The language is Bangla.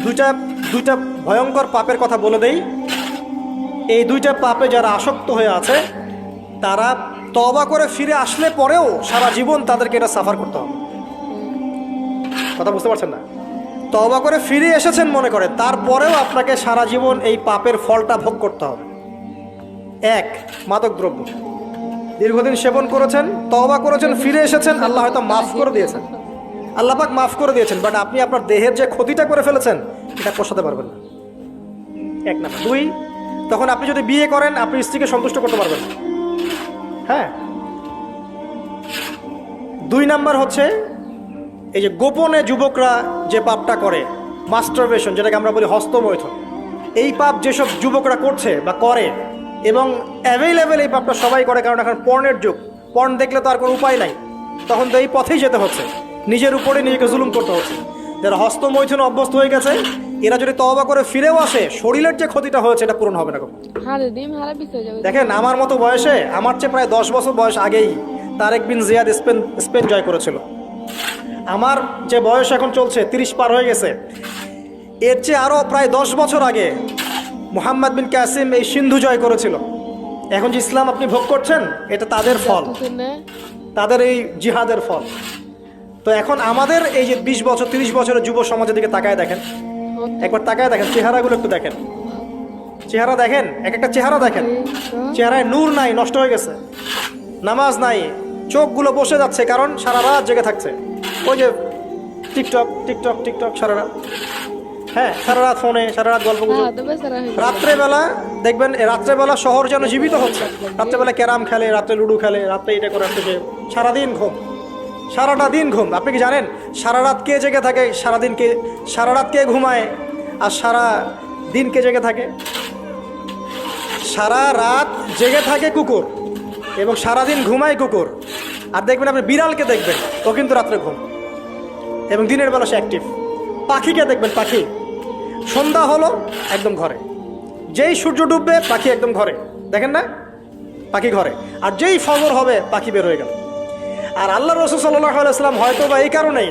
দুইটা দুইটা ভয়ঙ্কর পাপের কথা বলে দেই। এই দুইটা পাপে যারা আসক্ত হয়ে আছে তারা তওবা করে ফিরে আসলে পরেও সারা জীবন তাদেরকে এটা সাফার করতে হবে। কথা বুঝতে পারছেন না? তওবা করে ফিরে এসেছেন মনে করে, তারপরেও আপনাকে সারা জীবন এই পাপের ফলটা ভোগ করতে হবে। এক, মাদক দ্রব্য দীর্ঘদিন সেবন করেছেন, তওবা করেছেন, ফিরে এসেছেন, আল্লাহ হয়তো মাফ করে দিয়েছেন, আল্লাহ পাক মাফ করে দিয়েছেন, বাট আপনি আপনার দেহের যে ক্ষতিটা করে ফেলেছেন এটা পোষাতে পারবেন না। এক নাম্বার। দুই, তখন আপনি যদি বিয়ে করেন আপনি স্ত্রীকে সন্তুষ্ট করতে পারবেন না। হ্যাঁ। দুই নাম্বার হচ্ছে এই যে গোপনে যুবকরা যে পাপটা করে, মাস্টারবেশন, যেটাকে আমরা বলি হস্তমৈথুন, এই পাপ যেসব যুবকরা করছে বা করে, এবং অ্যাভেলেবেল এই পাপটা সবাই করে, কারণ এখন পর্নের যুগ, পর্ন দেখলে তো আর কোনো উপায় নাই, তখন তো এই পথেই যেতে হচ্ছে, নিজের উপরে নিজেকে জুলুম করতে হচ্ছে। যারা হস্তমৈথুনে অভ্যস্ত হয়ে গেছে এরা যদি তওবা করে ফিরেও আসে, শরীরের যে ক্ষতিটা হয়েছে এটা পূরণ হবে না কখনো। দেখেন, আমার মতো বয়সে, আমার চেয়ে প্রায় 10 বছর বয়স আগেই তারেক বিন জিয়াদ স্পেন জয় করেছিল। আমার যে বয়স এখন চলছে 30 পার হয়ে গেছে, এর চেয়ে আরও প্রায় 10 বছর আগে মুহাম্মদ বিন কাসিম এই সিন্ধু জয় করেছিল। এখন যে ইসলাম আপনি ভোগ করছেন এটা তাদের ফল, তাদের এই জিহাদের ফল। তো এখন আমাদের এই যে 20 বছর 30 বছরের যুব সমাজের দিকে তাকায় দেখেন, একবার তাকায় দেখেন, চেহারাগুলো একটু দেখেন, চেহারা দেখেন, এক একটা চেহারা দেখেন, চেহারায় নূর নাই, নষ্ট হয়ে গেছে, নামাজ নাই, চোখগুলো বসে যাচ্ছে, কারণ সারা রাত জেগে থাকছে, ওই যে টিকটক টিকটক টিকটক সারা রাত। হ্যাঁ, সারা রাত ফোনে, সারা রাত গল্প গুজব। রাত্রেবেলা দেখবেন, রাত্রেবেলা শহর যেন জীবিত হচ্ছে, রাত্রেবেলা ক্যারাম খেলে, রাত্রে লুডো খেলে, রাত্রে এটা করে, রাত্রে সারাদিন ঘুম, সারাটা দিন ঘুম। আপনি কি জানেন সারা রাত কে জেগে থাকে, সারাদিন কে, সারা রাত কে ঘুমায় আর সারা দিন কে জেগে থাকে? সারা রাত জেগে থাকে কুকুর এবং সারাদিন ঘুমায় কুকুর। আর দেখবেন আপনি বিড়ালকে দেখবেন, ও কিন্তু রাত্রে ঘুম এবং দিনের বেলা সে অ্যাক্টিভ। পাখিকে দেখবেন, পাখি সন্ধ্যা হলো একদম ঘরে, যেই সূর্য ডুববে পাখি একদম ঘরে, দেখেন না, পাখি ঘরে, আর যেই ফজর হবে পাখি বের হয়ে গেল। আর আল্লাহ রাসূল সাল্লাল্লাহু আলাইহি ওয়াসাল্লাম হয়তো বা এই কারণেই